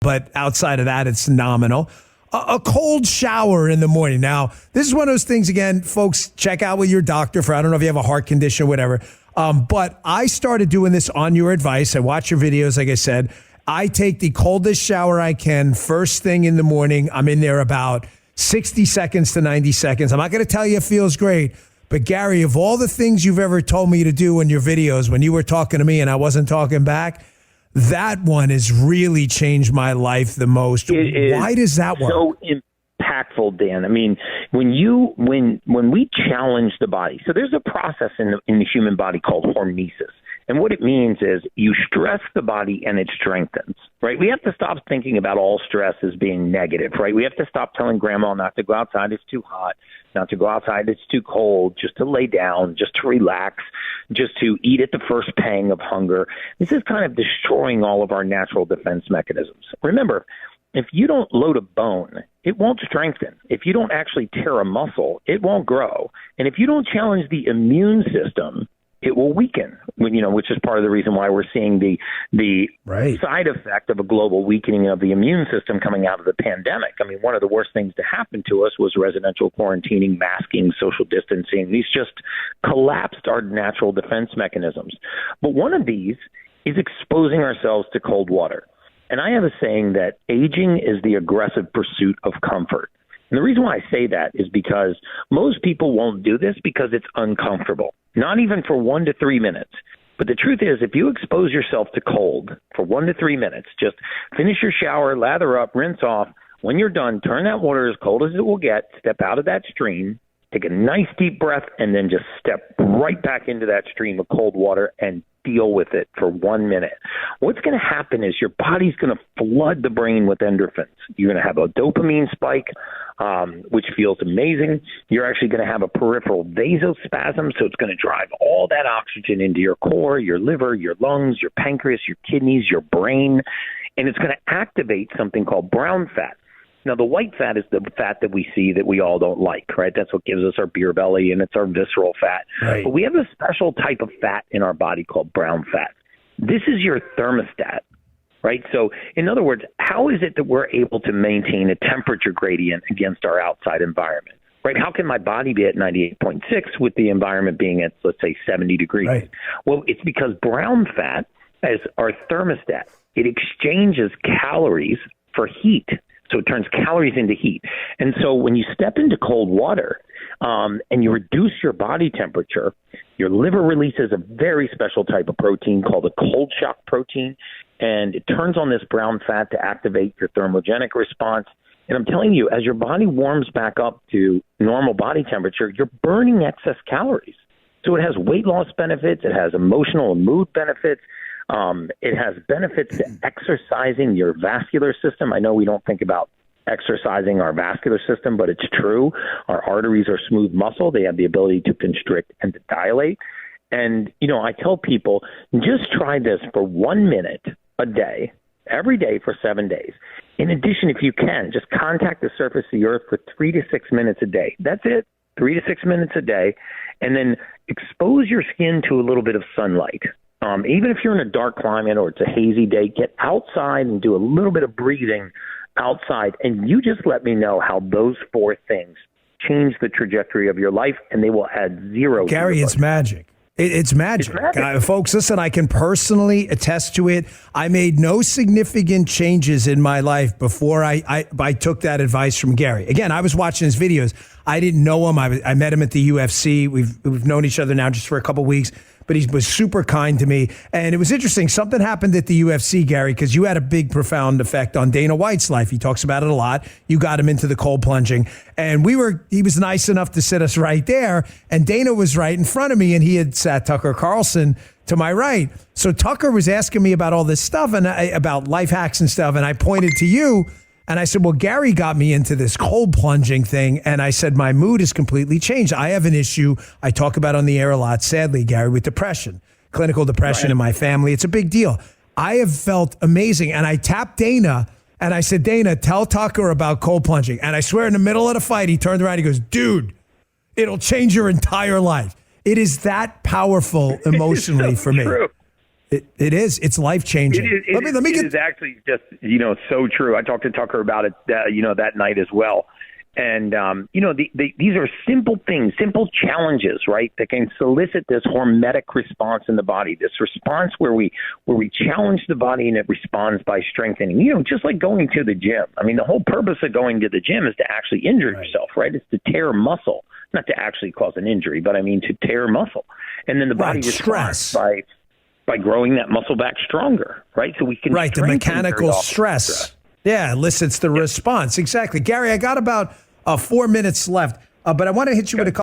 but outside of that, it's nominal. A cold shower in the morning. Now, this is one of those things, again, folks, check out with your doctor for, I don't know if you have a heart condition or whatever, but I started doing this on your advice. I watch your videos, like I said. I take the coldest shower I can first thing in the morning. I'm in there about 60 seconds to 90 seconds. I'm not going to tell you it feels great, but Gary, of all the things you've ever told me to do in your videos when you were talking to me and I wasn't talking back, that one has really changed my life the most. Why does that work? So impactful, Dan. I mean, when we challenge the body, so there's a process in the human body called hormesis. And what it means is you stress the body and it strengthens, right? We have to stop thinking about all stress as being negative, right? We have to stop telling grandma not to go outside, it's too hot, not to go outside, it's too cold, just to lay down, just to relax, just to eat at the first pang of hunger. This is kind of destroying all of our natural defense mechanisms. Remember, if you don't load a bone, it won't strengthen. If you don't actually tear a muscle, it won't grow. And if you don't challenge the immune system, it will weaken, which is part of the reason why we're seeing the side effect of a global weakening of the immune system coming out of the pandemic. I mean, one of the worst things to happen to us was residential quarantining, masking, social distancing. These just collapsed our natural defense mechanisms. But one of these is exposing ourselves to cold water. And I have a saying that aging is the aggressive pursuit of comfort. And the reason why I say that is because most people won't do this because it's uncomfortable, not even for 1 to 3 minutes. But the truth is, if you expose yourself to cold for 1 to 3 minutes, just finish your shower, lather up, rinse off. When you're done, turn that water as cold as it will get, step out of that stream, take a nice deep breath, and then just step right back into that stream of cold water and deal with it for 1 minute. What's going to happen is your body's going to flood the brain with endorphins. You're going to have a dopamine spike, which feels amazing. You're actually going to have a peripheral vasospasm, so it's going to drive all that oxygen into your core, your liver, your lungs, your pancreas, your kidneys, your brain, and it's going to activate something called brown fat. Now, the white fat is the fat that we see that we all don't like, right? That's what gives us our beer belly, and it's our visceral fat. Right. But we have a special type of fat in our body called brown fat. This is your thermostat, right? So, in other words, how is it that we're able to maintain a temperature gradient against our outside environment, right? How can my body be at 98.6 with the environment being at, let's say, 70 degrees? Right. Well, it's because brown fat, as our thermostat, it exchanges calories for heat. So it turns calories into heat. And so when you step into cold water and you reduce your body temperature, your liver releases a very special type of protein called a cold shock protein, and it turns on this brown fat to activate your thermogenic response. And I'm telling you, as your body warms back up to normal body temperature, you're burning excess calories. So it has weight loss benefits. It has emotional and mood benefits. It has benefits to exercising your vascular system. I know we don't think about exercising our vascular system, but it's true. Our arteries are smooth muscle. They have the ability to constrict and to dilate. And, I tell people, just try this for 1 minute a day, every day for 7 days. In addition, if you can, just contact the surface of the earth for 3 to 6 minutes a day. That's it, 3 to 6 minutes a day. And then expose your skin to a little bit of sunlight. Even if you're in a dark climate or it's a hazy day, get outside and do a little bit of breathing outside. And you just let me know how those 4 things change the trajectory of your life, and they will add zero. Gary, it's magic. It's magic. Folks, listen, I can personally attest to it. I made no significant changes in my life before I took that advice from Gary. Again, I was watching his videos. I didn't know him. I met him at the UFC. We've known each other now just for a couple of weeks, but he was super kind to me. And it was interesting. Something happened at the UFC, Gary, because you had a big, profound effect on Dana White's life. He talks about it a lot. You got him into the cold plunging. And he was nice enough to sit us right there. And Dana was right in front of me, and he had sat Tucker Carlson to my right. So Tucker was asking me about all this stuff and about life hacks and stuff. And I pointed to you. And I said, well, Gary got me into this cold plunging thing. And I said, my mood has completely changed. I have an issue I talk about on the air a lot, sadly, Gary, with depression, clinical depression in my family. It's a big deal. I have felt amazing. And I tapped Dana and I said, Dana, tell Tucker about cold plunging. And I swear in the middle of the fight, he turned around. He goes, dude, it'll change your entire life. It is that powerful emotionally for me. True. It is. It's life changing. It is actually just, so true. I talked to Tucker about it, that night as well. And, these are simple things, simple challenges, right, that can solicit this hormetic response in the body, this response where we challenge the body and it responds by strengthening, just like going to the gym. I mean, the whole purpose of going to the gym is to actually injure yourself, right? It's to tear muscle, not to actually cause an injury, but I mean to tear muscle. And then the body responds by growing that muscle back stronger, right? So we can the mechanical stress. Yeah, elicits the response. Exactly. Gary, I got about 4 minutes left, but I want to hit you with a couple.